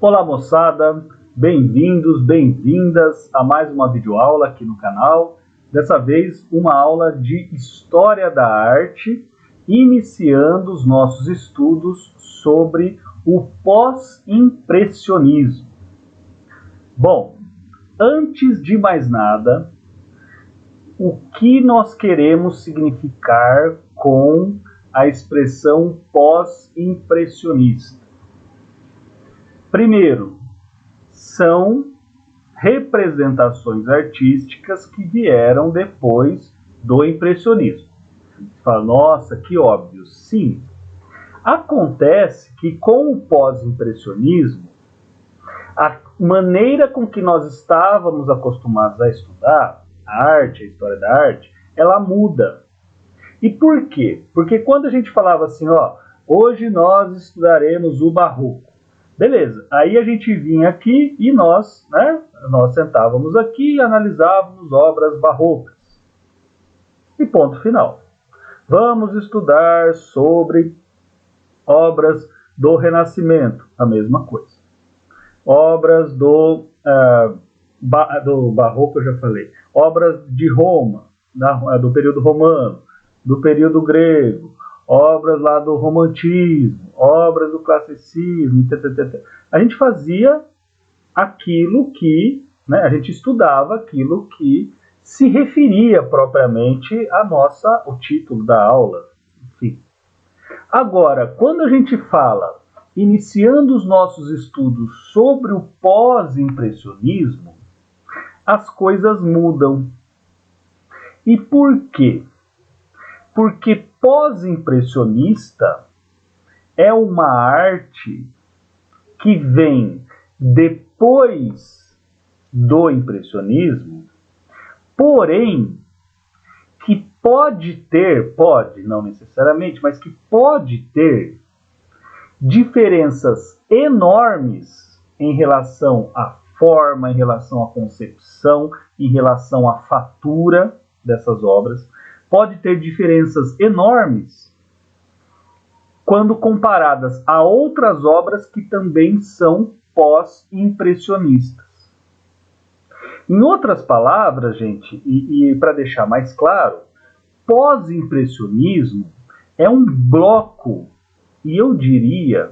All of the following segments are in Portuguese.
Olá moçada, bem-vindos, bem-vindas a mais uma videoaula aqui no canal. Dessa vez uma aula de História da Arte, iniciando os nossos estudos sobre o pós-impressionismo. Bom, antes de mais nada, o que nós queremos significar com a expressão pós-impressionista? Primeiro, são representações artísticas que vieram depois do impressionismo. Você fala, nossa, que óbvio. Sim, acontece que com o pós-impressionismo, a maneira com que nós estávamos acostumados a estudar a arte, a história da arte, ela muda. E por quê? Porque quando a gente falava assim, ó, hoje nós estudaremos o barroco. Beleza, aí a gente vinha aqui e nós sentávamos aqui e analisávamos obras barrocas. E ponto final. Vamos estudar sobre obras do Renascimento, a mesma coisa. Obras do barroco, eu já falei. Obras de Roma, do período romano, do período grego. Obras lá do romantismo, obras do classicismo, etc. A gente fazia aquilo que, a gente estudava aquilo que se referia propriamente o título da aula, enfim. Agora, quando a gente fala, iniciando os nossos estudos sobre o pós-impressionismo, as coisas mudam. E por quê? Porque pós-impressionista é uma arte que vem depois do impressionismo, porém, que pode, não necessariamente, mas que pode ter diferenças enormes em relação à forma, em relação à concepção, em relação à fatura dessas obras. Pode ter diferenças enormes quando comparadas a outras obras que também são pós-impressionistas. Em outras palavras, gente, e para deixar mais claro, pós-impressionismo é um bloco, e eu diria,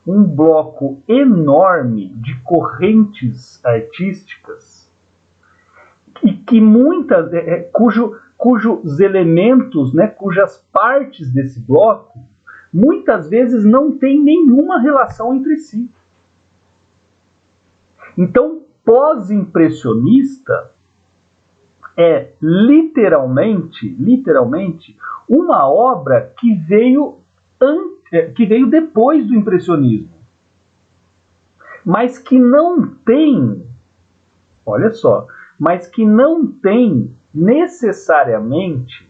um bloco enorme de correntes artísticas e que cujos elementos, cujas partes desse bloco, muitas vezes não têm nenhuma relação entre si. Então, pós-impressionista é literalmente uma obra que veio depois do impressionismo, mas que não tem, olha só, necessariamente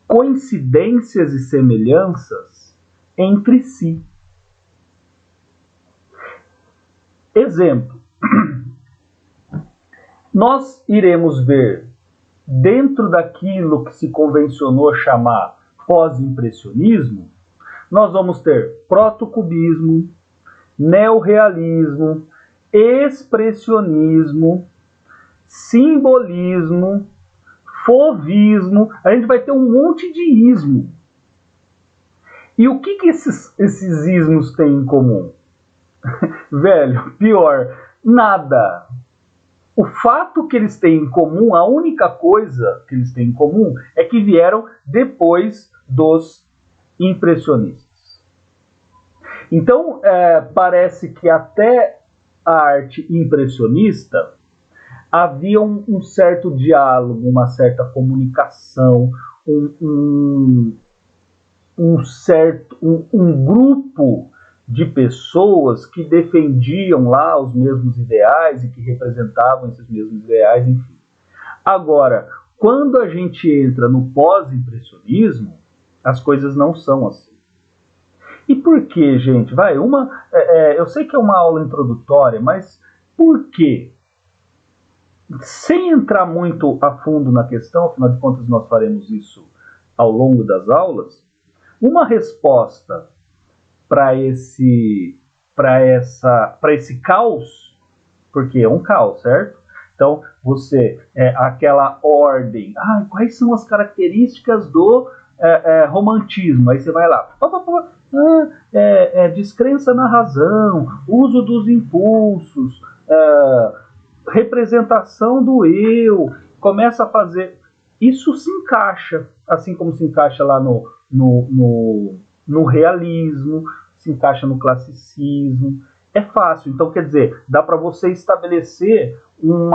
coincidências e semelhanças entre si. Exemplo, nós iremos ver, dentro daquilo que se convencionou chamar pós-impressionismo, nós vamos ter protocubismo, neorrealismo, expressionismo, simbolismo, fauvismo, a gente vai ter um monte de ismo. E o que esses ismos têm em comum? Velho, pior, nada. O fato que eles têm em comum, a única coisa que eles têm em comum é que vieram depois dos impressionistas. Então, parece que até a arte impressionista havia um certo diálogo, uma certa comunicação, um grupo de pessoas que defendiam lá os mesmos ideais e que representavam esses mesmos ideais, enfim. Agora, quando a gente entra no pós-impressionismo, as coisas não são assim. E por que, gente? Eu sei que é uma aula introdutória, mas por quê? Sem entrar muito a fundo na questão, afinal de contas nós faremos isso ao longo das aulas, uma resposta para esse para esse caos, porque é um caos, certo? Então, aquela ordem, quais são as características do romantismo? Aí você vai lá, descrença na razão, uso dos impulsos, representação do eu, começa a fazer... Isso se encaixa, assim como se encaixa lá no realismo, se encaixa no classicismo. É fácil, então quer dizer, dá para você estabelecer um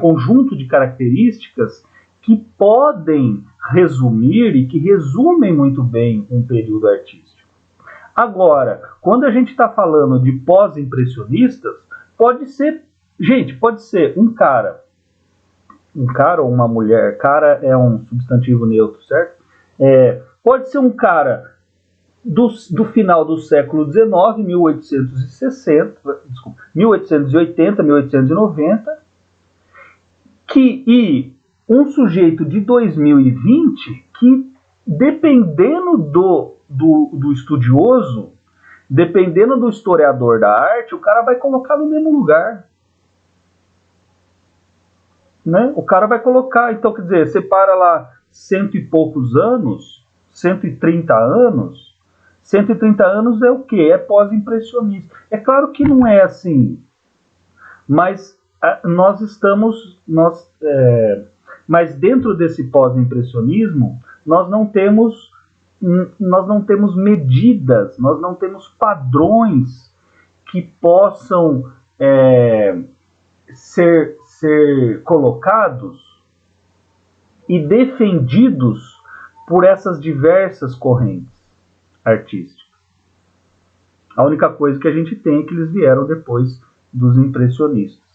conjunto de características que podem resumir e que resumem muito bem um período artístico. Agora, quando a gente está falando de pós-impressionistas, pode ser um cara ou uma mulher. Cara é um substantivo neutro, certo? Pode ser um cara do final do século XIX, 1880, 1890, e um sujeito de 2020 que, dependendo do estudioso, dependendo do historiador da arte, o cara vai colocar no mesmo lugar. Né? O cara vai colocar, então quer dizer, separa lá 100 e poucos anos, 130 anos. 130 anos é o quê? É pós-impressionista. É claro que não é assim, mas mas dentro desse pós-impressionismo nós não temos medidas, nós não temos padrões que possam ser colocados e defendidos por essas diversas correntes artísticas. A única coisa que a gente tem é que eles vieram depois dos impressionistas.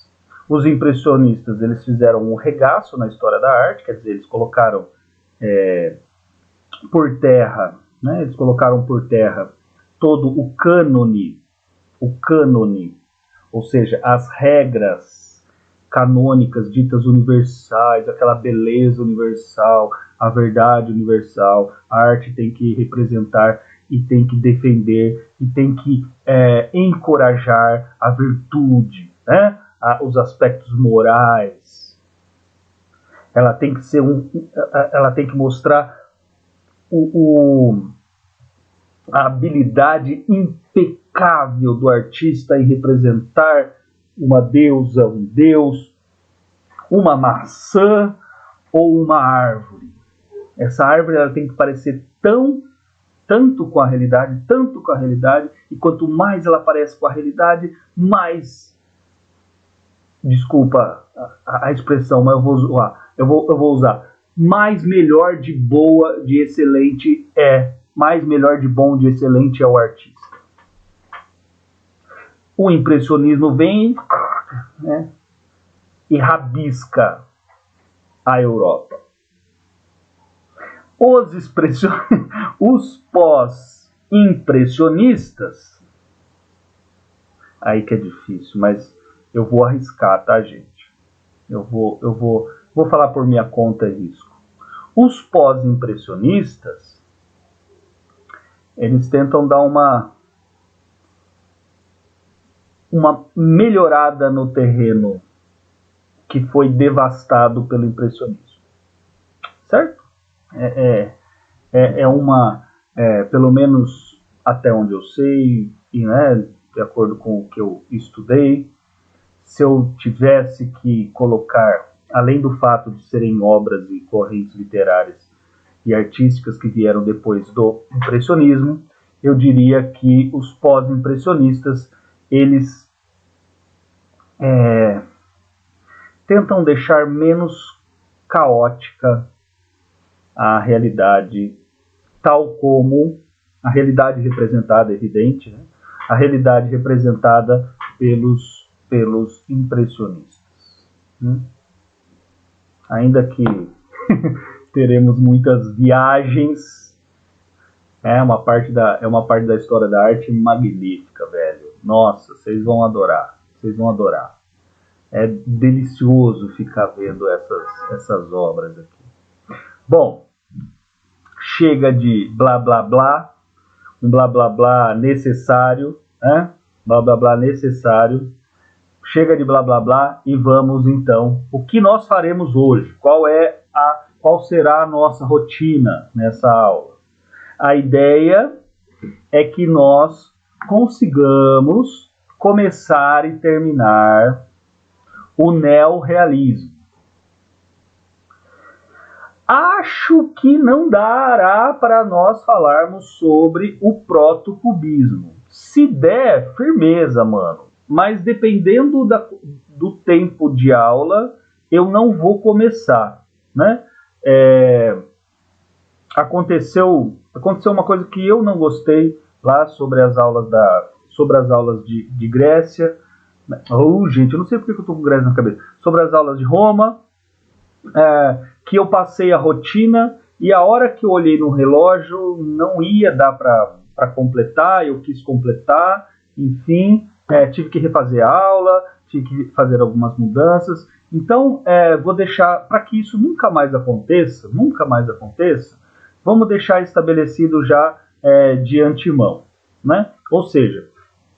Os impressionistas, eles fizeram um regaço na história da arte, quer dizer, eles colocaram por terra, né, todo o cânone, ou seja, as regras canônicas ditas universais, aquela beleza universal, a verdade universal. A arte tem que representar e tem que defender e tem que encorajar a virtude, né? Os aspectos morais. Ela tem que ser ela tem que mostrar a habilidade impecável do artista em representar uma deusa, um deus, uma maçã ou uma árvore. Essa árvore ela tem que parecer tanto com a realidade, e quanto mais ela parece com a realidade, mais, desculpa a expressão, mas eu vou usar, mais melhor de boa, de excelente mais melhor de bom, de excelente é o artista. O impressionismo vem, né, e rabisca a Europa. Os pós-impressionistas, aí que é difícil, mas eu vou arriscar, tá, gente? Eu vou falar por minha conta e risco. Os pós-impressionistas, eles tentam dar uma melhorada no terreno que foi devastado pelo impressionismo. Certo? Pelo menos até onde eu sei, e, né, de acordo com o que eu estudei, se eu tivesse que colocar, além do fato de serem obras e correntes literárias e artísticas que vieram depois do impressionismo, eu diria que os pós-impressionistas, eles tentam deixar menos caótica a realidade, tal como a realidade representada, evidente, né? A realidade representada pelos impressionistas. Ainda que teremos muitas viagens, é uma parte da história da arte magnífica, velho. Nossa, vocês vão adorar. É delicioso ficar vendo essas obras aqui. Bom, chega de blá blá blá, um blá blá blá necessário, né? Blá blá blá necessário. Chega de blá blá blá e vamos então. O que nós faremos hoje? Qual será a nossa rotina nessa aula? A ideia é que nós consigamos começar e terminar o neorrealismo. Acho que não dará para nós falarmos sobre o protocubismo. Se der, firmeza, mano. Mas dependendo do tempo de aula, eu não vou começar, né? Aconteceu uma coisa que eu não gostei lá sobre as aulas de Grécia. Gente, eu não sei porque eu estou com Grécia na cabeça. Sobre as aulas de Roma, que eu passei a rotina e a hora que eu olhei no relógio não ia dar para completar, eu quis completar, enfim, tive que refazer a aula, tive que fazer algumas mudanças. Então, vou deixar, para que isso nunca mais aconteça, vamos deixar estabelecido já de antemão, né? Ou seja,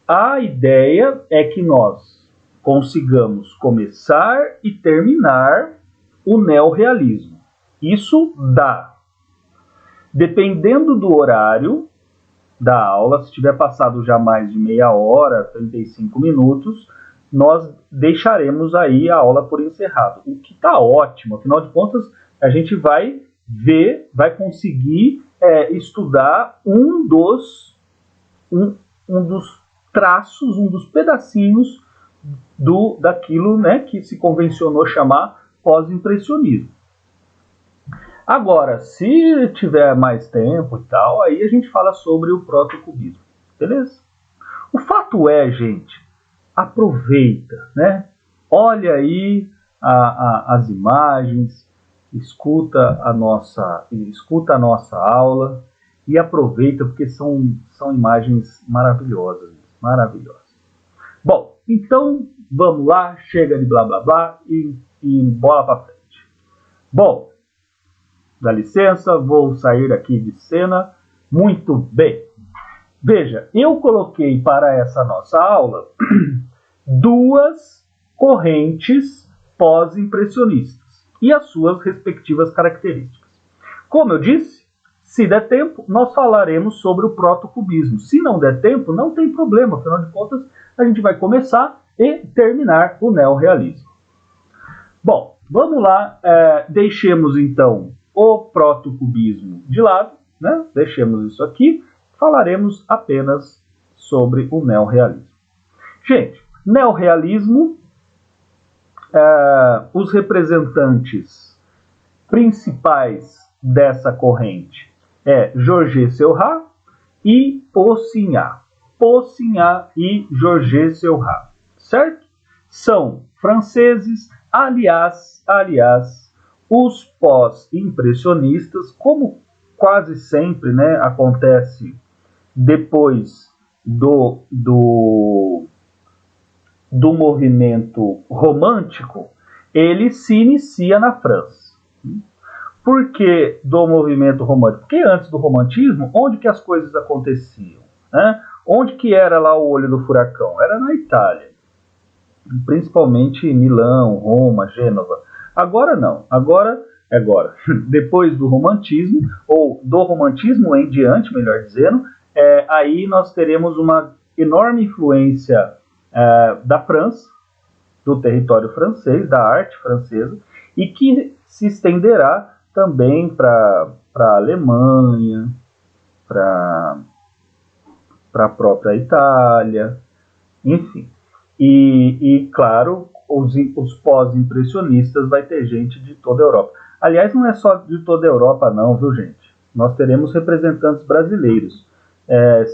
a ideia é que nós consigamos começar e terminar o neorrealismo. Isso dá. Dependendo do horário da aula, se tiver passado já mais de meia hora, 35 minutos, nós deixaremos aí a aula por encerrado. O que está ótimo, afinal de contas, a gente vai conseguir estudar um dos traços, um dos pedacinhos daquilo, né, que se convencionou chamar pós-impressionismo. Agora, se tiver mais tempo e tal, aí a gente fala sobre o protocubismo, beleza? O fato é, gente, aproveita, né? Olha aí as imagens, escuta a nossa aula e aproveita porque são imagens maravilhosas, maravilhosas. Bom, então vamos lá, chega de blá blá blá e bola para frente. Bom, dá licença, vou sair aqui de cena. Muito bem. Veja, eu coloquei para essa nossa aula duas correntes pós-impressionistas e as suas respectivas características. Como eu disse, se der tempo, nós falaremos sobre o protocubismo. Se não der tempo, não tem problema, afinal de contas, a gente vai começar e terminar o neorrealismo. Bom, vamos lá, deixemos então o protocubismo de lado, né? Deixemos isso aqui, falaremos apenas sobre o neorrealismo. Gente, neorrealismo, os representantes principais dessa corrente Georges Seurat e Poussinat. Poussinat e Georges Seurat, certo? São franceses, aliás, os pós-impressionistas, como quase sempre, né, acontece depois do movimento romântico, ele se inicia na França. Por que do movimento romântico? Porque antes do romantismo, onde que as coisas aconteciam? Né? Onde que era lá o olho do furacão? Era na Itália. Principalmente Milão, Roma, Gênova. Agora não. Agora, depois do romantismo, ou do romantismo em diante, melhor dizendo, aí nós teremos uma enorme influência da França, do território francês, da arte francesa, e que se estenderá também para a Alemanha, para a própria Itália, enfim. E claro, os pós-impressionistas vai ter gente de toda a Europa. Aliás, não é só de toda a Europa não, viu, gente? Nós teremos representantes brasileiros.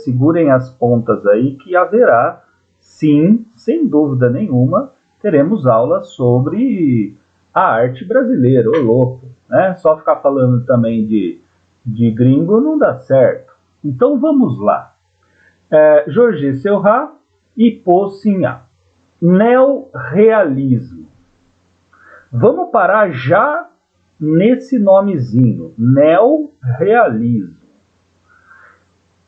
Segurem as pontas aí que haverá, sim, sem dúvida nenhuma, teremos aulas sobre a arte brasileira, ô louco, né? Só ficar falando também de gringo não dá certo. Então vamos lá. Georges Seurat e Poussinat. Neorrealismo. Vamos parar já nesse nomezinho, neorrealismo.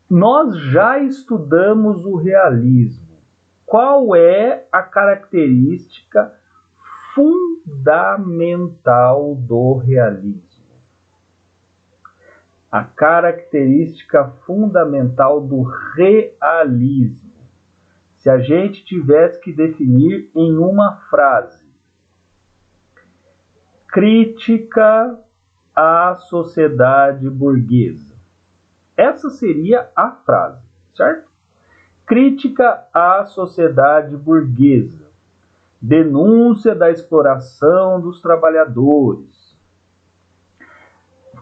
Nós já estudamos o realismo. Qual é a característica fundamental do realismo? A característica fundamental do realismo. Se a gente tivesse que definir em uma frase: crítica à sociedade burguesa. Essa seria a frase, certo? Crítica à sociedade burguesa. Denúncia da exploração dos trabalhadores.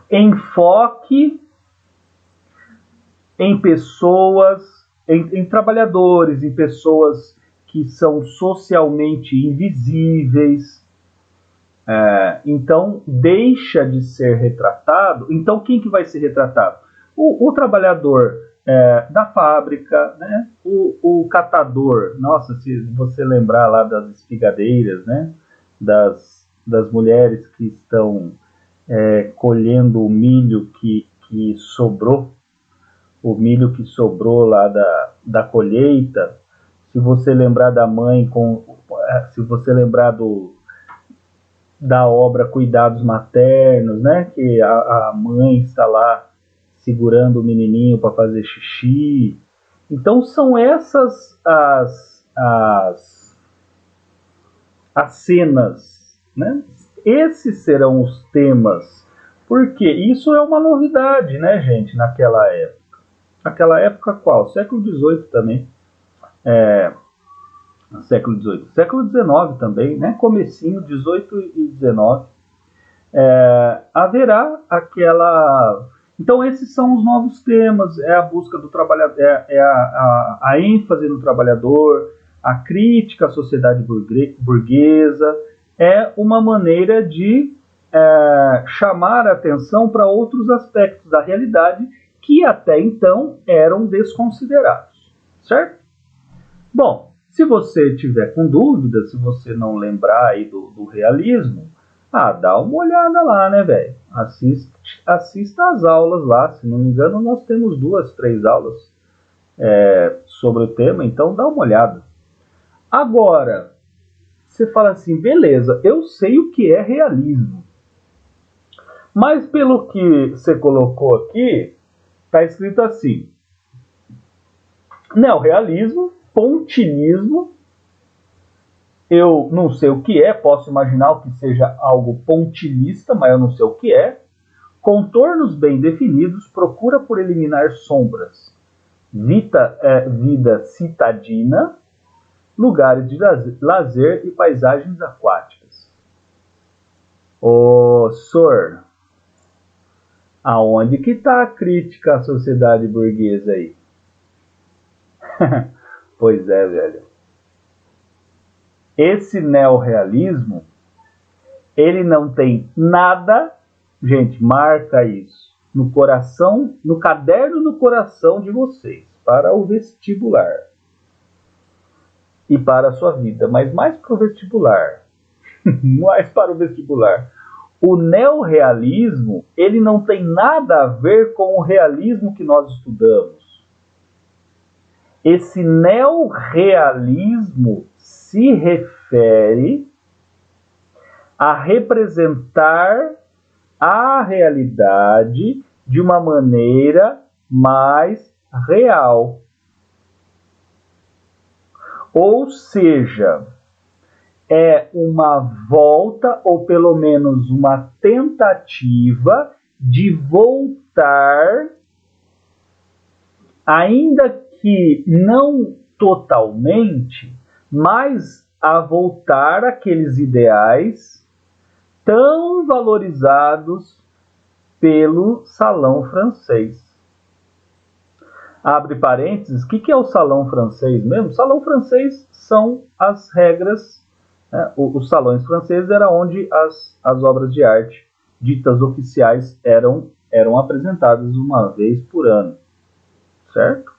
Enfoque em pessoas, em trabalhadores, em pessoas que são socialmente invisíveis. Então, deixa de ser retratado. Então, quem que vai ser retratado? O trabalhador da fábrica, né? O catador. Nossa, se você lembrar lá das espigadeiras, né? Das mulheres que estão colhendo o milho que sobrou, o milho que sobrou lá da colheita. Se você lembrar da mãe, se você lembrar da obra Cuidados Maternos, né? Que a mãe está lá segurando o menininho para fazer xixi. Então são essas as cenas, né? Esses serão os temas, porque isso é uma novidade, né, gente, naquela época. Naquela época qual? Século XVIII também. Século XVIII. Século XIX também, né? Comecinho, 18 e 19. Haverá aquela... Então esses são os novos temas, a busca do trabalhador, a ênfase no trabalhador, a crítica à sociedade burguesa, é uma maneira de chamar a atenção para outros aspectos da realidade que até então eram desconsiderados, certo? Bom, se você tiver com dúvida, se você não lembrar aí do realismo, dá uma olhada lá, né, velho? Assista às aulas lá. Se não me engano, nós temos 2, 3 aulas sobre o tema, então dá uma olhada. Agora, você fala assim, beleza, eu sei o que é realismo. Mas pelo que você colocou aqui, está escrito assim: neorrealismo, pontilismo. Eu não sei o que é, posso imaginar o que seja algo pontilista, mas eu não sei o que é. Contornos bem definidos, procura por eliminar sombras. Vida citadina, lugares de lazer e paisagens aquáticas. Senhor, aonde que está a crítica à sociedade burguesa aí? Pois é, velho. Esse neorrealismo, ele não tem nada, gente, marca isso, no coração, no caderno do coração de vocês, para o vestibular. E para a sua vida, mas mais para o vestibular. Mais para o vestibular. O neorrealismo, ele não tem nada a ver com o realismo que nós estudamos. Esse neorrealismo se refere a representar a realidade de uma maneira mais real. Ou seja, é uma volta, ou pelo menos uma tentativa de voltar, ainda que não totalmente, mas a voltar àqueles ideais tão valorizados pelo salão francês. Abre parênteses, o que é o salão francês mesmo? O salão francês são as regras, né? Os salões franceses era onde as obras de arte ditas oficiais eram apresentadas uma vez por ano, certo?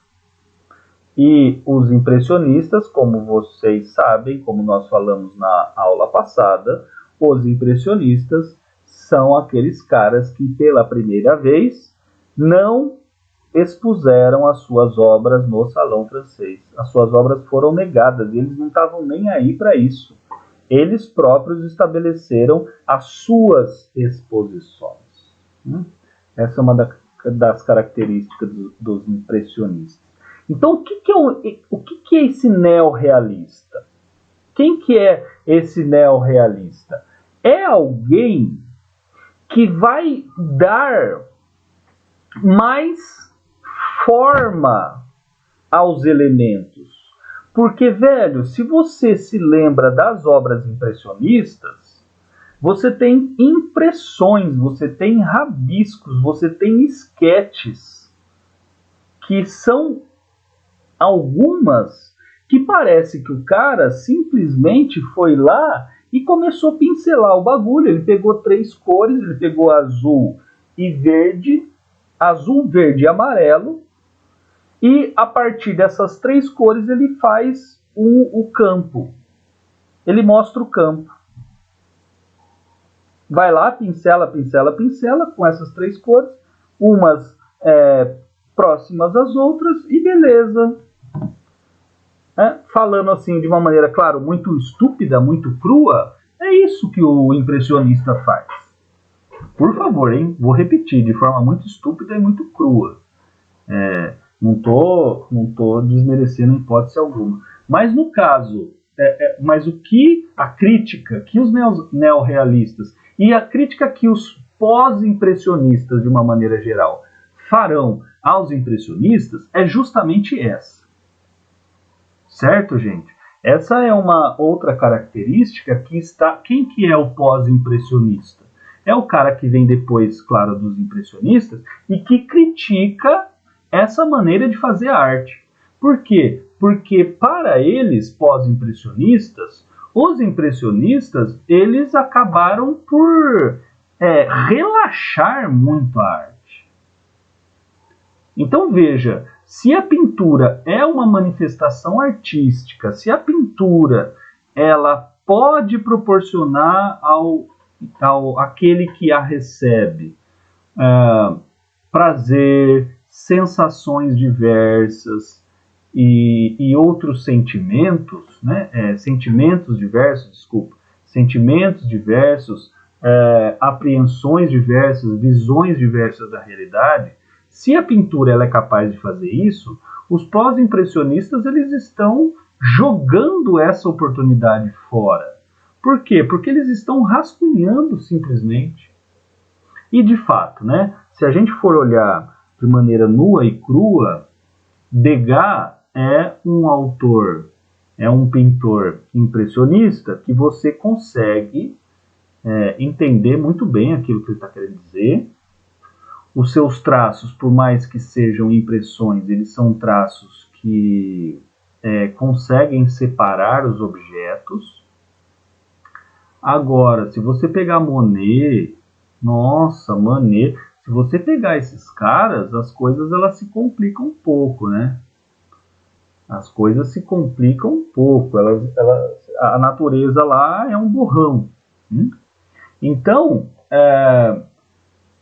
E os impressionistas, como vocês sabem, como nós falamos na aula passada, os impressionistas são aqueles caras que pela primeira vez não expuseram as suas obras no Salão Francês. As suas obras foram negadas e eles não estavam nem aí para isso. Eles próprios estabeleceram as suas exposições. Essa é uma das características dos impressionistas. Então, o que é esse neorrealista? Quem que é esse neorrealista? É alguém que vai dar mais forma aos elementos. Porque, velho, se você se lembra das obras impressionistas, você tem impressões, você tem rabiscos, você tem esquetes, que são algumas que parece que o cara simplesmente foi lá e começou a pincelar o bagulho. Ele pegou 3 cores, ele pegou azul e verde, azul, verde e amarelo, e a partir dessas 3 cores ele faz o campo. Ele mostra o campo. Vai lá, pincela, pincela, pincela com essas 3 cores, umas próximas às outras, e beleza. Falando assim de uma maneira, claro, muito estúpida, muito crua, é isso que o impressionista faz. Por favor, hein? Vou repetir, de forma muito estúpida e muito crua. Não tô desmerecendo em hipótese alguma. Mas no caso, mas o que a crítica que os neorrealistas e a crítica que os pós-impressionistas, de uma maneira geral, farão aos impressionistas é justamente essa. Certo, gente? Essa é uma outra característica que está... Quem que é o pós-impressionista? É o cara que vem depois, claro, dos impressionistas e que critica essa maneira de fazer arte. Por quê? Porque para eles, pós-impressionistas, os impressionistas, eles acabaram por relaxar muito a arte. Então veja, se a pintura é uma manifestação artística, se a pintura ela pode proporcionar àquele que a recebe prazer, sensações diversas e outros sentimentos, né? Sentimentos diversos, apreensões diversas, visões diversas da realidade. Se a pintura ela é capaz de fazer isso, os pós-impressionistas eles estão jogando essa oportunidade fora. Por quê? Porque eles estão rascunhando simplesmente. E de fato, né, se a gente for olhar de maneira nua e crua, Degas é um autor, é um pintor impressionista que você consegue entender muito bem aquilo que ele está querendo dizer. Os seus traços, por mais que sejam impressões, eles são traços que conseguem separar os objetos. Agora, se você pegar Monet, nossa, Manet, se você pegar esses caras, as coisas elas se complicam um pouco, né? As coisas se complicam um pouco. A natureza lá é um borrão. Então,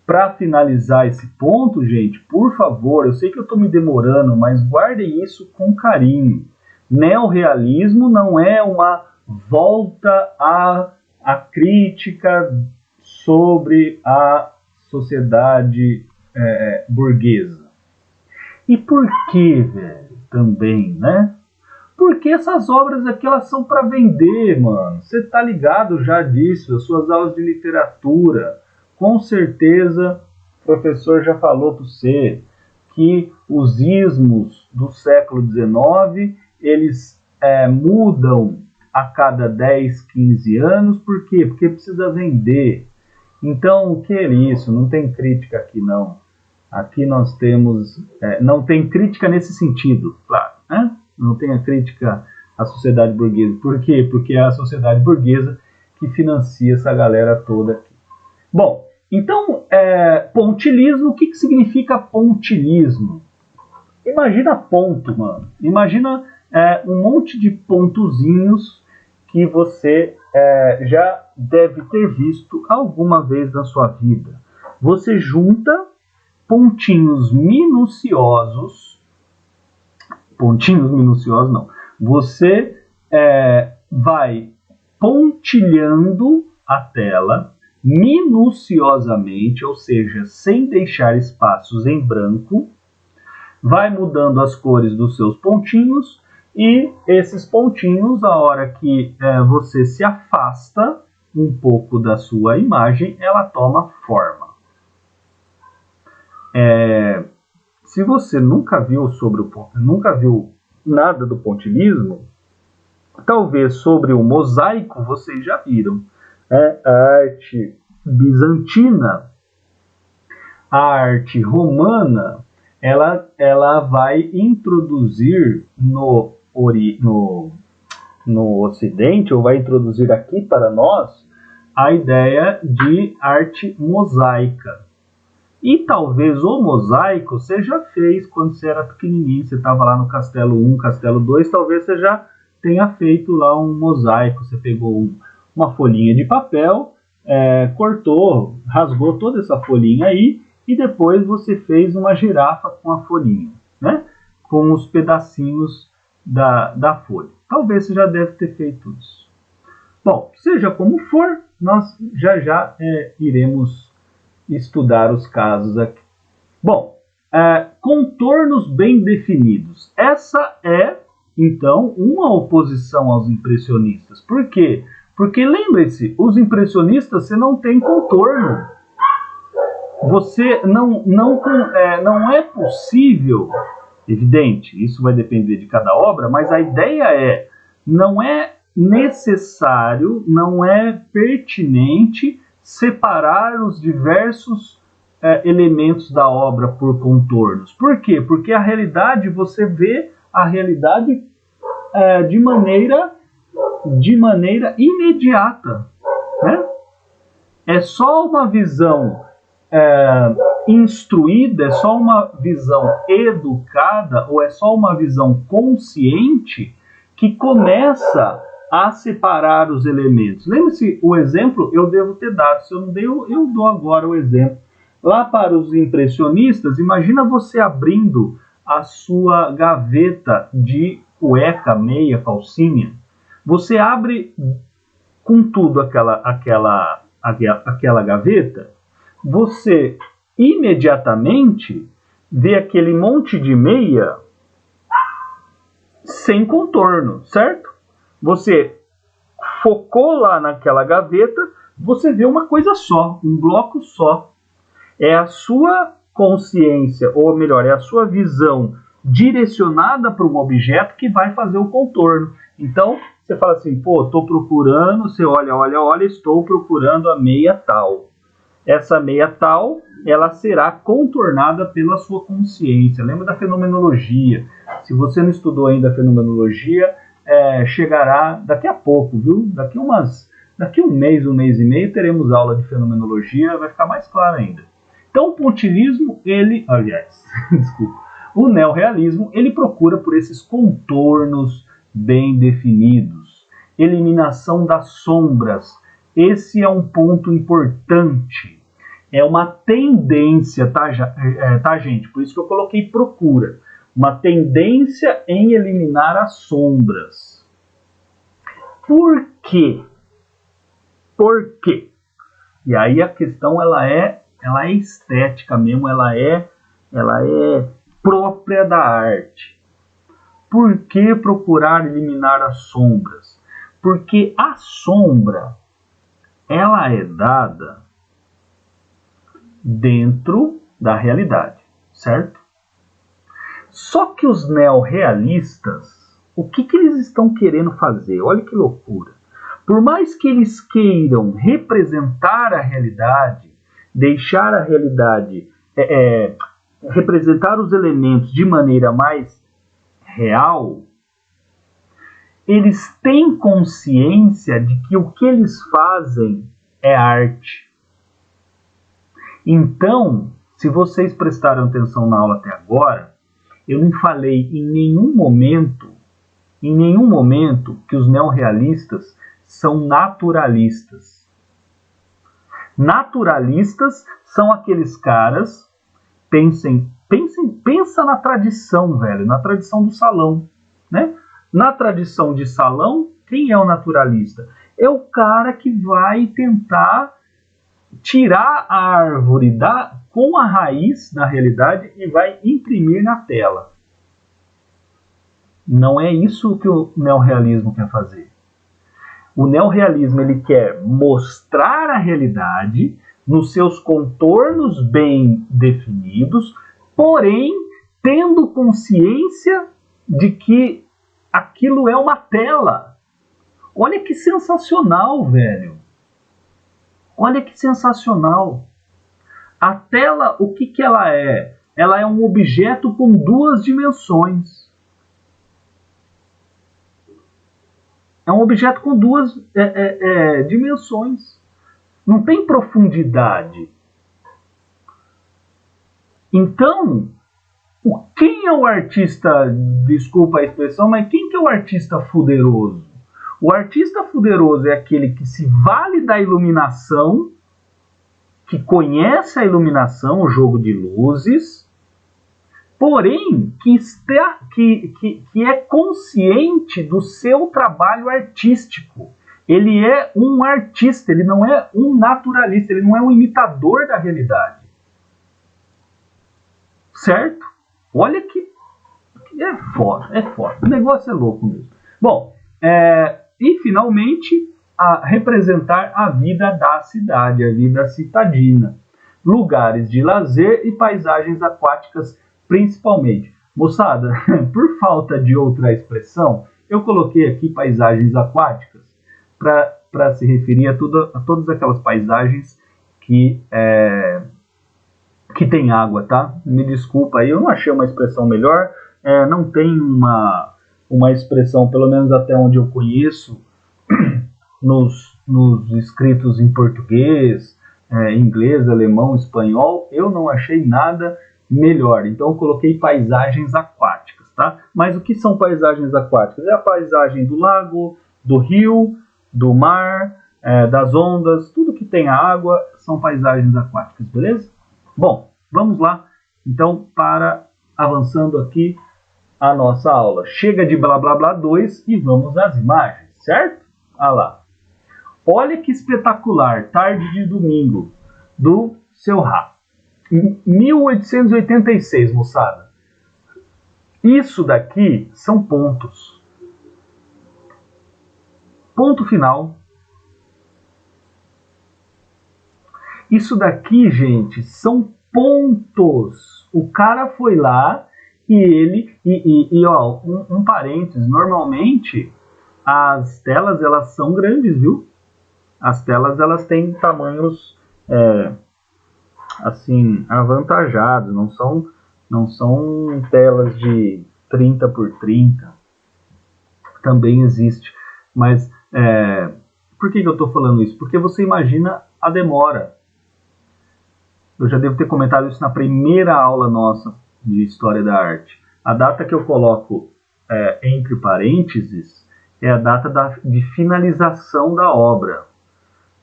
para finalizar esse ponto, gente, por favor, eu sei que eu estou me demorando, mas guardem isso com carinho. Neorrealismo não é uma volta à crítica sobre a sociedade burguesa. E por que, velho? Também, né? Porque essas obras aqui, elas são para vender, mano. Você tá ligado já disso, as suas aulas de literatura. Com certeza, o professor já falou para você que os ismos do século XIX, eles mudam a cada 10, 15 anos. Por quê? Porque precisa vender. Então, o que é isso? Não tem crítica aqui, não. Aqui nós temos... não tem crítica nesse sentido, claro, né? Não tem a crítica à sociedade burguesa. Por quê? Porque é a sociedade burguesa que financia essa galera toda aqui. Bom, então, pontilismo, o que significa pontilismo? Imagina ponto, mano. Imagina um monte de pontozinhos que você já deve ter visto alguma vez na sua vida. Você junta pontinhos minuciosos não, você vai pontilhando a tela minuciosamente, ou seja, sem deixar espaços em branco, vai mudando as cores dos seus pontinhos, e esses pontinhos, a hora que você se afasta um pouco da sua imagem, ela toma forma. Se você nunca viu nada do pontilhismo, talvez sobre o mosaico vocês já viram. A arte bizantina, a arte romana, ela vai introduzir no Ocidente, ou vai introduzir aqui para nós, a ideia de arte mosaica. E talvez o mosaico você já fez quando você era pequenininho, você estava lá no Castelo 1, Castelo 2, talvez você já tenha feito lá um mosaico. Você pegou uma folhinha de papel, cortou, rasgou toda essa folhinha aí, e depois você fez uma girafa com a folhinha, né? Com os pedacinhos da folha. Talvez você já deve ter feito isso. Bom, seja como for, nós já iremos estudar os casos aqui. Bom, contornos bem definidos. Essa é, então, uma oposição aos impressionistas. Por quê? Porque, lembre-se, os impressionistas, você não tem contorno. Você não é possível, evidente, isso vai depender de cada obra, mas a ideia não é necessário, não é pertinente separar os diversos elementos da obra por contornos. Por quê? Porque a realidade, você vê a realidade de maneira imediata, né? É só uma visão instruída, é só uma visão educada, ou é só uma visão consciente que começa a separar os elementos. Lembre-se, o exemplo eu devo ter dado. Se eu não dei, eu dou agora o exemplo. Lá para os impressionistas, imagina você abrindo a sua gaveta de cueca, meia, calcinha. Você abre com tudo aquela gaveta, você imediatamente vê aquele monte de meia sem contorno, certo? Você focou lá naquela gaveta, você vê uma coisa só, um bloco só. É a sua consciência, ou melhor, é a sua visão direcionada para um objeto que vai fazer o contorno. Então, você fala assim, pô, estou procurando, você olha, estou procurando a meia tal. Essa meia tal, ela será contornada pela sua consciência. Lembra da fenomenologia? Se você não estudou ainda a fenomenologia, chegará daqui a pouco, viu? Daqui um mês e meio, teremos aula de fenomenologia, vai ficar mais claro ainda. Então, o pontilhismo, o neorrealismo, ele procura por esses contornos bem definidos, eliminação das sombras. Esse é um ponto importante. É uma tendência, tá, gente? Por isso que eu coloquei procura. Uma tendência em eliminar as sombras. Por quê? Por quê? E aí a questão ela é estética mesmo, ela é própria da arte. Por que procurar eliminar as sombras? Porque a sombra, ela é dada dentro da realidade, certo? Só que os neorrealistas, o que eles estão querendo fazer? Olha que loucura. Por mais que eles queiram representar a realidade, deixar a realidade, representar os elementos de maneira mais real, eles têm consciência de que o que eles fazem é arte. Então, se vocês prestaram atenção na aula até agora, eu não falei em nenhum momento que os neorrealistas são naturalistas. Naturalistas são aqueles caras Pensa na tradição, velho, na tradição do salão, né? Na tradição de salão, quem é o naturalista? É o cara que vai tentar tirar a árvore com a raiz, na realidade, e vai imprimir na tela. Não é isso que o neorrealismo quer fazer. O neorrealismo ele quer mostrar a realidade nos seus contornos bem definidos, porém tendo consciência de que aquilo é uma tela. Olha que sensacional, velho. Olha que sensacional. A tela, o que ela é? Ela é um objeto com duas dimensões. É um objeto com duas dimensões. Não tem profundidade. Então, quem é o artista, desculpa a expressão, mas quem que é o artista fuderoso? O artista fuderoso é aquele que se vale da iluminação, que conhece a iluminação, o jogo de luzes, porém que é consciente do seu trabalho artístico. Ele é um artista, ele não é um naturalista, ele não é um imitador da realidade. Certo? Olha que é foda, é foda. O negócio é louco mesmo. Bom, e finalmente, representar a vida da cidade, a vida citadina. Lugares de lazer e paisagens aquáticas principalmente. Moçada, por falta de outra expressão, eu coloquei aqui paisagens aquáticas para se referir a todas aquelas paisagens que tem água, tá? Me desculpa aí, eu não achei uma expressão melhor, não tem uma expressão, pelo menos até onde eu conheço, nos escritos em português, inglês, alemão, espanhol, eu não achei nada melhor. Então eu coloquei paisagens aquáticas, tá? Mas o que são paisagens aquáticas? É a paisagem do lago, do rio, do mar, das ondas, tudo que tem água são paisagens aquáticas, beleza? Bom, vamos lá, então, avançando aqui a nossa aula. Chega de blá blá blá 2 e vamos às imagens, certo? Ah lá. Olha que espetacular, tarde de domingo, do Seu Rá. 1886, moçada. Isso daqui são pontos. Ponto final. Isso daqui, gente, são pontos. O cara foi lá e ó, um parênteses, normalmente as telas elas são grandes, viu? As telas elas têm tamanhos assim avantajados, não são telas de 30 por 30. Também existe, mas por que eu estou falando isso? Porque você imagina a demora. Eu já devo ter comentado isso na primeira aula nossa de História da Arte. A data que eu coloco entre parênteses é a data de finalização da obra.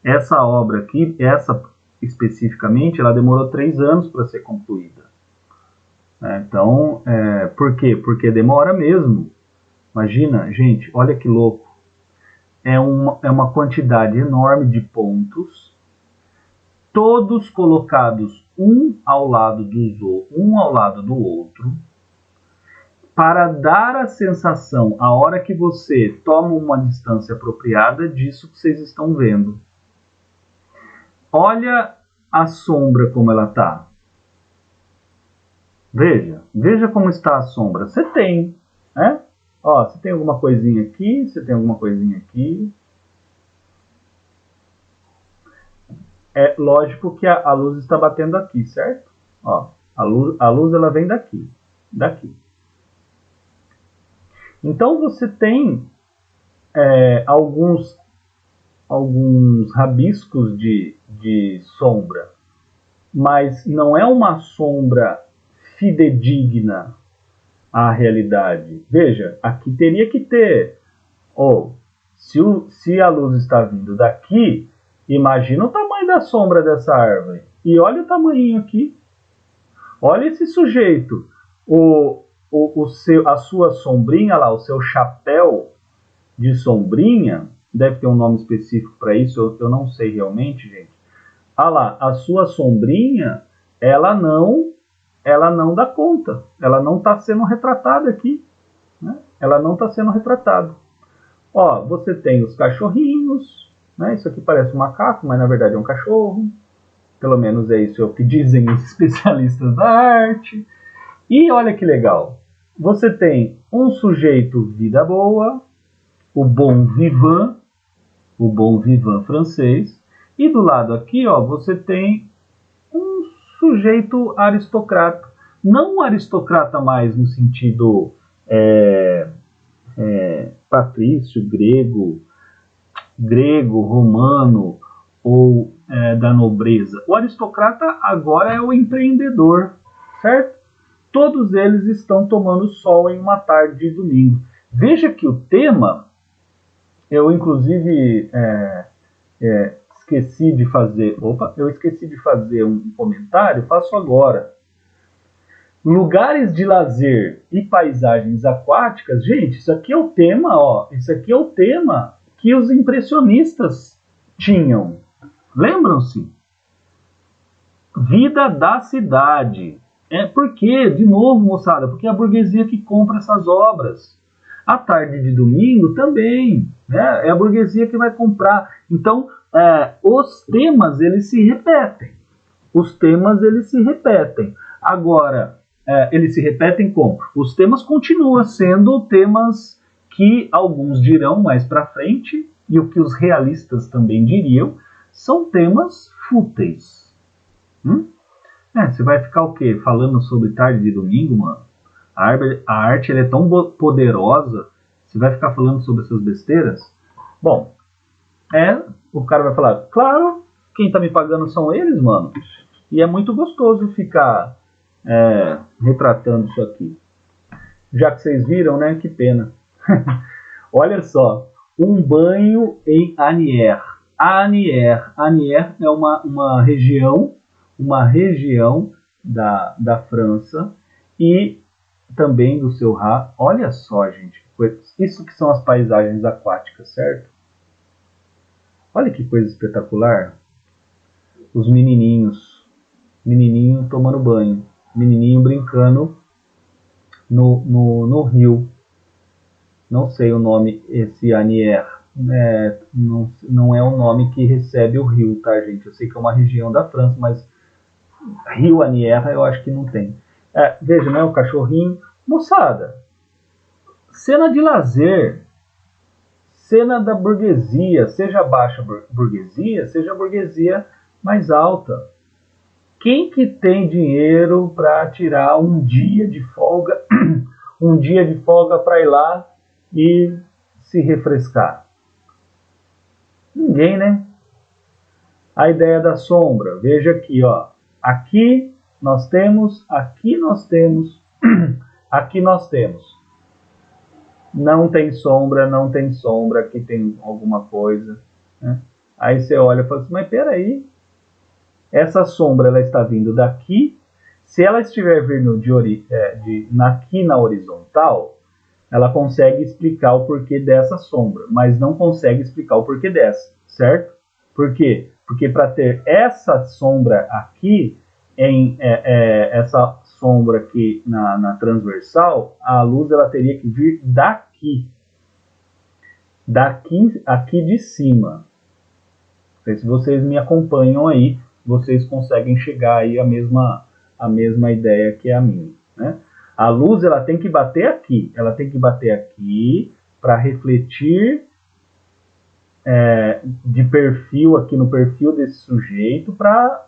Essa obra aqui, essa especificamente, ela demorou 3 anos para ser concluída. Então, por quê? Porque demora mesmo. Imagina, gente, olha que louco. É uma quantidade enorme de pontos, todos colocados um ao lado do outro, para dar a sensação, a hora que você toma uma distância apropriada disso que vocês estão vendo. Olha a sombra como ela está. Veja como está a sombra. Você tem, né? Ó, você tem alguma coisinha aqui, você tem alguma coisinha aqui. É lógico que a luz está batendo aqui, certo? Ó, a luz ela vem daqui. Então você tem alguns rabiscos de sombra, mas não é uma sombra fidedigna à realidade. Veja, aqui teria que ter, se a luz está vindo daqui, imagina o tamanho da sombra dessa árvore. E olha o tamanho aqui. Olha esse sujeito, a sua sombrinha lá, o seu chapéu de sombrinha, deve ter um nome específico para isso, eu não sei realmente, gente. Ah lá, a sua sombrinha, ela não dá conta, ela não está sendo retratada aqui, né? Ela não está sendo retratada. Ó, você tem os cachorrinhos, né? Isso aqui parece um macaco, mas na verdade é um cachorro. Pelo menos é isso que dizem os especialistas da arte. E olha que legal, você tem um sujeito vida boa, o bon vivant francês, e do lado aqui, ó, você tem um sujeito aristocrata, não um aristocrata mais no sentido patrício, grego, romano ou da nobreza. O aristocrata agora é o empreendedor, certo? Todos eles estão tomando sol em uma tarde de domingo. Veja que o tema, eu inclusive esqueci de fazer um comentário, faço agora. Lugares de lazer e paisagens aquáticas, gente, isso aqui é o tema, ó, isso aqui é o tema que os impressionistas tinham. Lembram-se? Vida da cidade. Por quê? De novo, moçada, porque é a burguesia que compra essas obras. A tarde de domingo também, né? É a burguesia que vai comprar. Então, os temas, eles se repetem. Agora, eles se repetem como? Os temas continuam sendo temas que alguns dirão mais para frente, e o que os realistas também diriam, são temas fúteis. Você vai ficar o quê? Falando sobre tarde de domingo, mano? A arte ela é tão poderosa, você vai ficar falando sobre essas besteiras? Bom, o cara vai falar, claro, quem tá me pagando são eles, mano. E é muito gostoso ficar retratando isso aqui. Já que vocês viram, né? Que pena. Olha só, um banho em Asnières. Asnières é uma região da França e também do seu Rá. Olha só, gente, isso que são as paisagens aquáticas, certo? Olha que coisa espetacular. Os menininho tomando banho, menininho brincando no rio. Não sei o nome, esse Asnières. Não é o nome que recebe o rio, tá, gente? Eu sei que é uma região da França, mas Rio Asnières eu acho que não tem. Veja, né, o cachorrinho. Moçada, cena de lazer, cena da burguesia, seja baixa burguesia, seja burguesia mais alta. Quem que tem dinheiro para tirar um dia de folga, para ir lá e se refrescar? Ninguém, né? A ideia da sombra, veja aqui, ó. Aqui nós temos. Não tem sombra, aqui tem alguma coisa, né? Aí você olha e fala assim, mas peraí, essa sombra ela está vindo daqui, se ela estiver vindo aqui na horizontal, ela consegue explicar o porquê dessa sombra, mas não consegue explicar o porquê dessa, certo? Por quê? Porque para ter essa sombra aqui, essa sombra aqui na transversal, a luz ela teria que vir aqui de cima. Não sei se vocês me acompanham aí, vocês conseguem chegar aí à mesma ideia que a minha, né? A luz ela tem que bater aqui, para refletir de perfil aqui no perfil desse sujeito para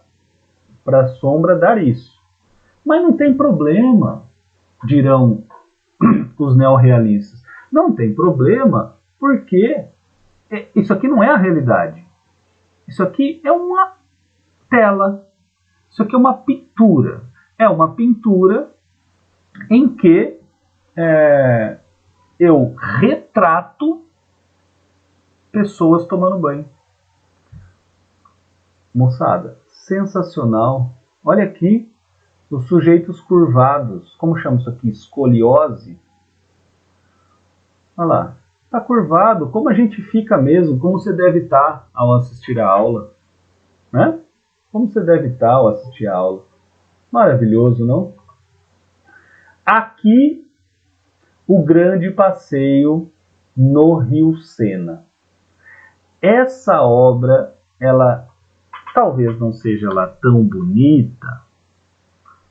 a sombra dar isso. Mas não tem problema, dirão os neorrealistas. Não tem problema, porque isso aqui não é a realidade. Isso aqui é uma tela. Isso aqui é uma pintura. É uma pintura em que eu retrato pessoas tomando banho. Moçada, sensacional. Olha aqui, Os sujeitos curvados, como chama isso aqui? Escoliose. Olha lá, está curvado, como a gente fica mesmo, como você deve estar ao assistir a aula, né? Como você deve estar ao assistir a aula. Maravilhoso, não? Aqui, o grande passeio no Rio Sena. Essa obra, ela talvez não seja lá tão bonita,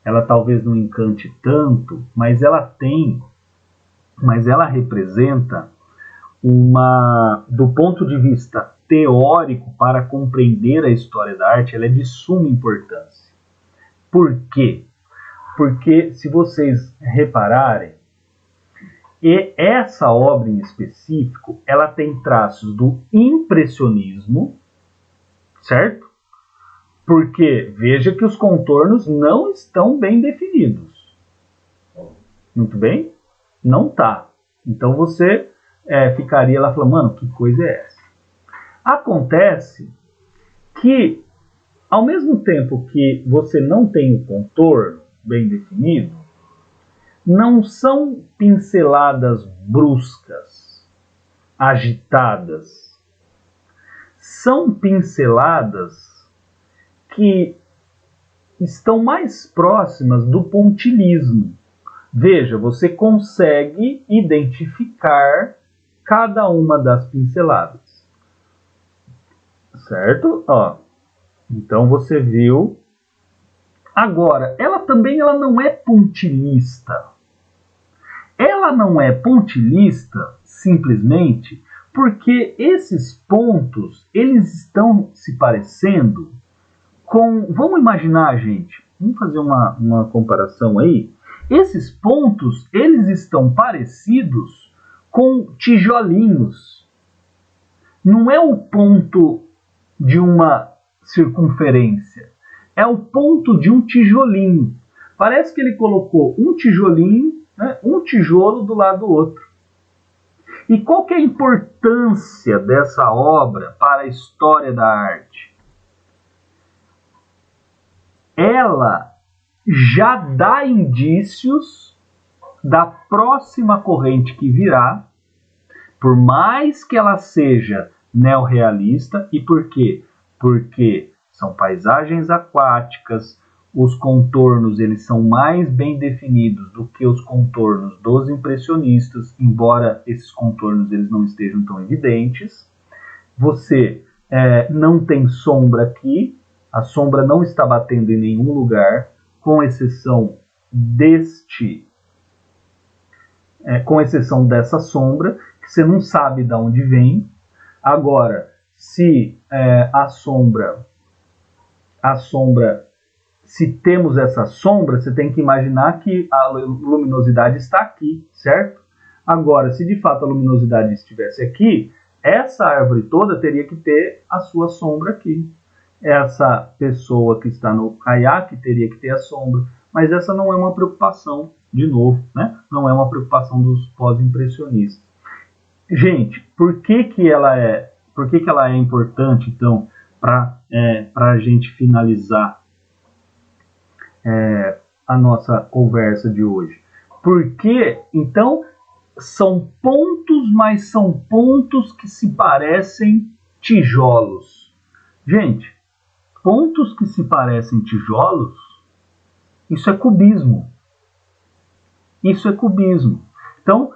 ela talvez não encante tanto, mas ela representa do ponto de vista teórico, para compreender a história da arte, ela é de suma importância. Por quê? Porque, se vocês repararem, essa obra em específico, ela tem traços do impressionismo, certo? Porque veja que os contornos não estão bem definidos. Muito bem? Não tá. Então você ficaria lá falando, mano, que coisa é essa? Acontece que, ao mesmo tempo que você não tem o contorno bem definido, não são pinceladas bruscas, agitadas. São pinceladas que estão mais próximas do pontilhismo. Veja, você consegue identificar cada uma das pinceladas. Certo? Ó, então você viu. Agora, ela não é pontilhista. Ela não é pontilhista simplesmente porque esses pontos, eles estão se parecendo com... Vamos imaginar, gente, vamos fazer uma comparação aí. Esses pontos, eles estão parecidos com tijolinhos. Não é o ponto de uma circunferência, é o ponto de um tijolinho. Parece que ele colocou um tijolinho, né, um tijolo do lado do outro. E qual que é a importância dessa obra para a história da arte? Ela já dá indícios da próxima corrente que virá, por mais que ela seja neorrealista. E por quê? Porque são paisagens aquáticas, os contornos eles são mais bem definidos do que os contornos dos impressionistas, embora esses contornos eles não estejam tão evidentes. Você não tem sombra aqui, a sombra não está batendo em nenhum lugar, com exceção dessa sombra, que você não sabe de onde vem. Agora, se se temos essa sombra, você tem que imaginar que a luminosidade está aqui, certo? Agora, se de fato a luminosidade estivesse aqui, essa árvore toda teria que ter a sua sombra aqui. Essa pessoa que está no caiaque teria que ter a sombra, mas essa não é uma preocupação, de novo, né? Não é uma preocupação dos pós-impressionistas. Gente, por que ela é importante, então, para a gente finalizar a nossa conversa de hoje? Porque, então, são pontos, mas são pontos que se parecem tijolos. Gente, pontos que se parecem tijolos, isso é cubismo. Isso é cubismo. Então,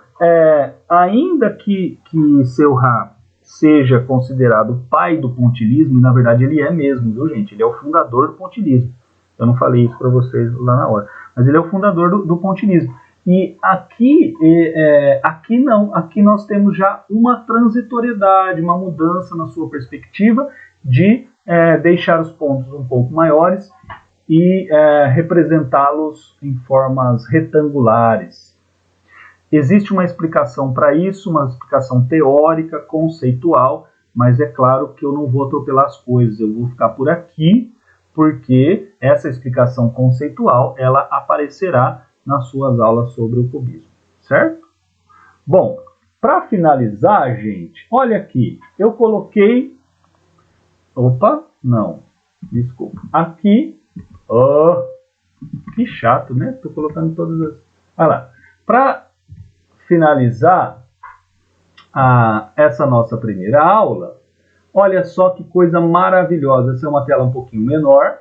ainda que Seurat seja considerado o pai do pontilhismo, e na verdade ele é mesmo, viu, gente? Ele é o fundador do pontilhismo. Eu não falei isso para vocês lá na hora, mas ele é o fundador do pontilhismo. E aqui não, aqui nós temos já uma transitoriedade, uma mudança na sua perspectiva de deixar os pontos um pouco maiores e representá-los em formas retangulares. Existe uma explicação para isso, uma explicação teórica, conceitual, mas é claro que eu não vou atropelar as coisas, eu vou ficar por aqui, porque essa explicação conceitual ela aparecerá nas suas aulas sobre o cubismo, certo? Bom, para finalizar, gente, olha aqui, eu coloquei... Opa, não, desculpa. Aqui, Que chato, né? Tô colocando todas as... Olha lá. Para finalizar essa nossa primeira aula, olha só que coisa maravilhosa. Essa é uma tela um pouquinho menor.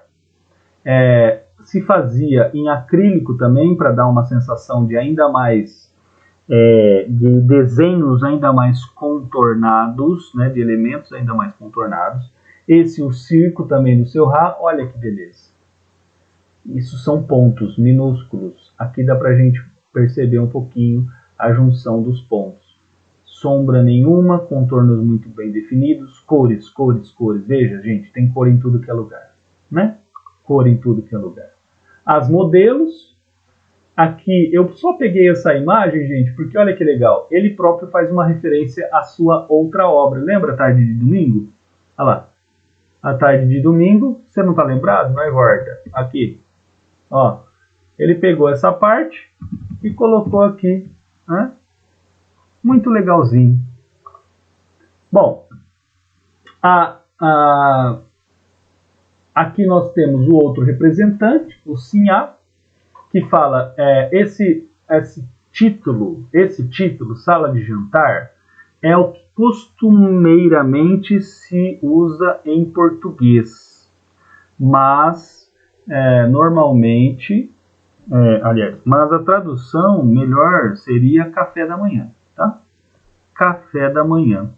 Se fazia em acrílico também, para dar uma sensação de ainda mais... de desenhos ainda mais contornados, né, de elementos ainda mais contornados. Esse o circo também do seu Ra, olha que beleza. Isso são pontos minúsculos. Aqui dá para a gente perceber um pouquinho a junção dos pontos. Sombra nenhuma, contornos muito bem definidos, cores, cores, cores. Veja, gente, tem cor em tudo que é lugar, né? Cor em tudo que é lugar. As modelos, aqui eu só peguei essa imagem, gente, porque olha que legal. Ele próprio faz uma referência à sua outra obra. Lembra a Tarde de Domingo? Olha lá. A Tarde de Domingo, você não está lembrado? Não é, Horta? Aqui. Ó, ele pegou essa parte e colocou aqui, né? Muito legalzinho. Bom, aqui nós temos o outro representante, o Sinhá, que fala, esse título, Sala de Jantar, é o que costumeiramente se usa em português, mas normalmente, mas a tradução melhor seria café da manhã, tá? Café da manhã.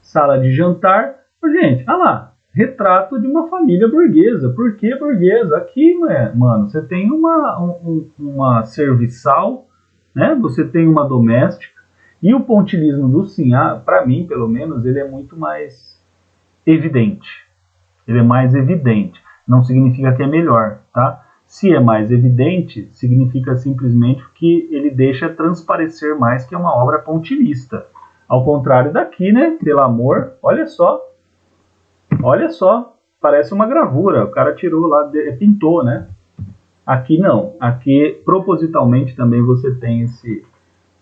Sala de jantar, gente, olha lá, retrato de uma família burguesa. Por que burguesa? Aqui, mano, você tem uma serviçal, né? Você tem uma doméstica, e o pontilismo do Sinhá, para mim, pelo menos, ele é muito mais evidente. Ele é mais evidente. Não significa que é melhor, tá? Se é mais evidente, significa simplesmente que ele deixa transparecer mais que é uma obra pontilista. Ao contrário daqui, né? Pelo amor, olha só. Olha só, parece uma gravura. O cara tirou lá, pintou, né? Aqui não. Aqui, propositalmente, também você tem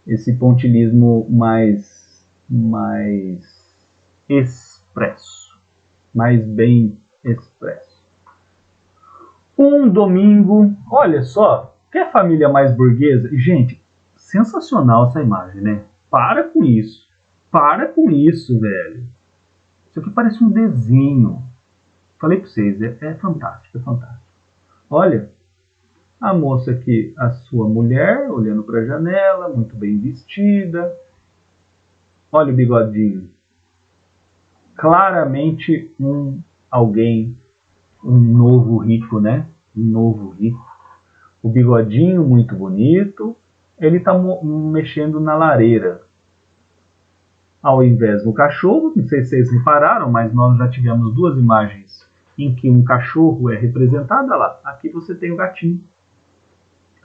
esse pontilismo mais expresso. Mais bem expresso. Um domingo, olha só, quer família mais burguesa? Gente, sensacional essa imagem, né? Para com isso. Para com isso, velho. Isso aqui parece um desenho. Falei para vocês, é fantástico, é fantástico. Olha, a moça aqui, a sua mulher, olhando para a janela, muito bem vestida. Olha o bigodinho. Claramente alguém, um novo rico, né? Um novo rico. O bigodinho muito bonito. Ele está mexendo na lareira. Ao invés do cachorro, não sei se vocês repararam, mas nós já tivemos duas imagens em que um cachorro é representado. Olha lá, aqui você tem o gatinho.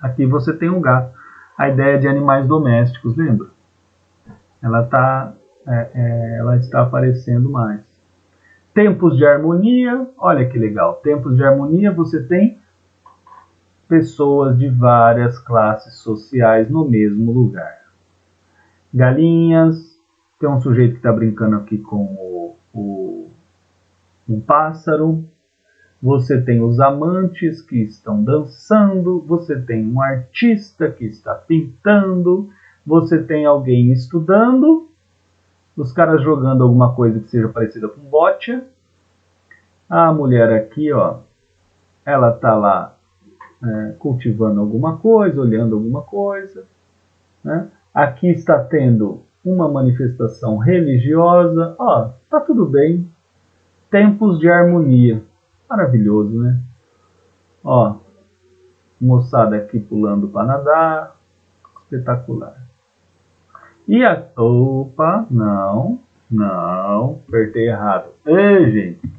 Aqui você tem o gato. A ideia de animais domésticos, lembra? Ela está aparecendo mais. Tempos de harmonia, olha que legal. Tempos de harmonia, você tem pessoas de várias classes sociais no mesmo lugar. Galinhas, tem um sujeito que está brincando aqui com um pássaro. Você tem os amantes que estão dançando. Você tem um artista que está pintando. Você tem alguém estudando. Os caras jogando alguma coisa que seja parecida com boccia. A mulher aqui, ó, ela está lá cultivando alguma coisa, olhando alguma coisa, né? Aqui está tendo uma manifestação religiosa. Ó, tá tudo bem. Tempos de harmonia. Maravilhoso, né? Ó, moçada aqui pulando para nadar. Espetacular. E opa, não, apertei errado. Ei, gente.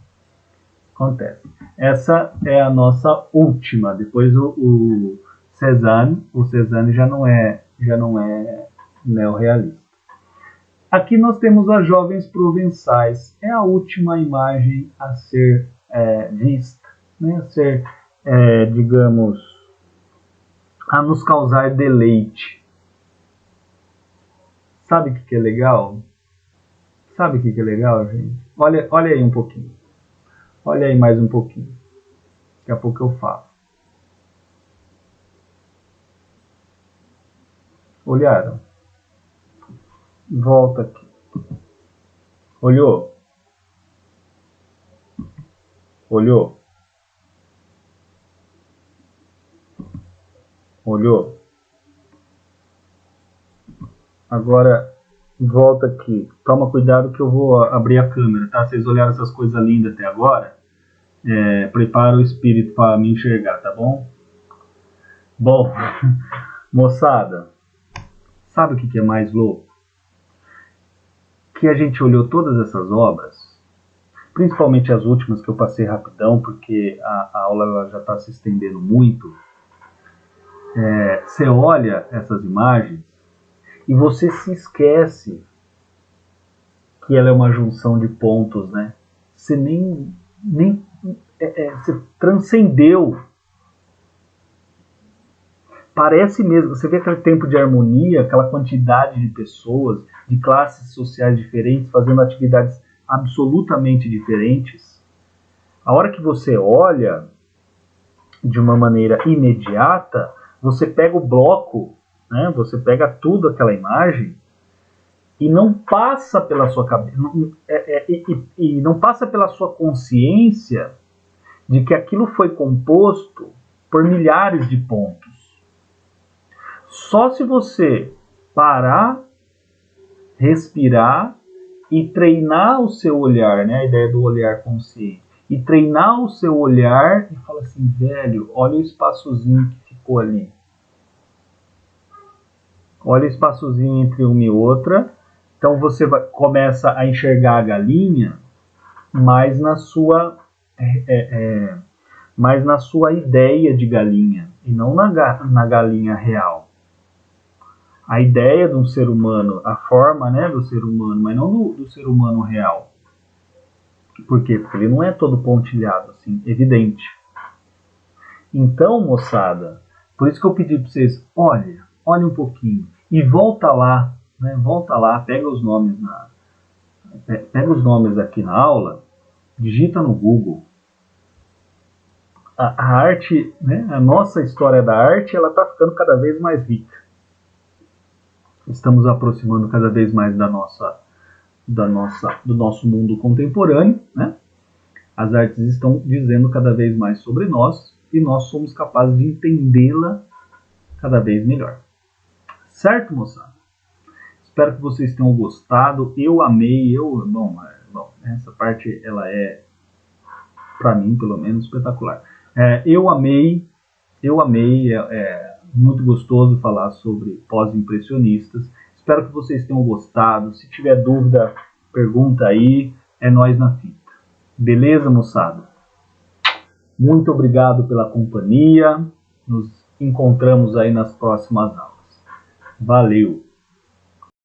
Acontece. Essa é a nossa última. Depois o Cézanne já não é neorrealista. Aqui nós temos as jovens provençais. É a última imagem a ser vista, né? A ser, digamos, a nos causar deleite. Sabe o que é legal? Sabe o que é legal, gente? Olha aí um pouquinho. Olha aí mais um pouquinho. Daqui a pouco eu falo. Olharam? Volta aqui. Olhou? Olhou? Olhou? Agora volta aqui. Toma cuidado que eu vou abrir a câmera, tá? Vocês olharam essas coisas lindas até agora? Prepara o espírito para me enxergar, tá bom? Bom, moçada, sabe o que é mais louco? Que a gente olhou todas essas obras, principalmente as últimas que eu passei rapidão, porque a aula já está se estendendo muito. Você olha essas imagens e você se esquece que ela é uma junção de pontos, né? Você você transcendeu. Parece mesmo, você vê aquele tempo de harmonia, aquela quantidade de pessoas, de classes sociais diferentes, fazendo atividades absolutamente diferentes. A hora que você olha de uma maneira imediata, você pega o bloco, né? Você pega tudo aquela imagem e não passa pela sua cabeça, e não passa pela sua consciência de que aquilo foi composto por milhares de pontos. Só se você parar, respirar e treinar o seu olhar, né? A ideia do olhar consciente. E treinar o seu olhar e falar assim, velho, olha o espaçozinho que ficou ali. Olha o espaçozinho entre uma e outra. Então você começa a enxergar a galinha mais na sua ideia de galinha e não na galinha real. A ideia de um ser humano, a forma, né, do ser humano, mas não do ser humano real. Por quê? Porque ele não é todo pontilhado, assim, evidente. Então, moçada, por isso que eu pedi para vocês, olha um pouquinho e volta lá, né? Volta lá, pega os nomes aqui na aula, digita no Google. A arte, né? A nossa história da arte, ela está ficando cada vez mais rica. Estamos aproximando cada vez mais do nosso mundo contemporâneo, né? As artes estão dizendo cada vez mais sobre nós e nós somos capazes de entendê-la cada vez melhor. Certo, moçada? Espero que vocês tenham gostado. Eu amei, essa parte ela é, para mim, pelo menos, espetacular. Eu amei, muito gostoso falar sobre pós-impressionistas. Espero que vocês tenham gostado. Se tiver dúvida, pergunta aí. É nós na fita. Beleza, moçada? Muito obrigado pela companhia. Nos encontramos aí nas próximas aulas. Valeu!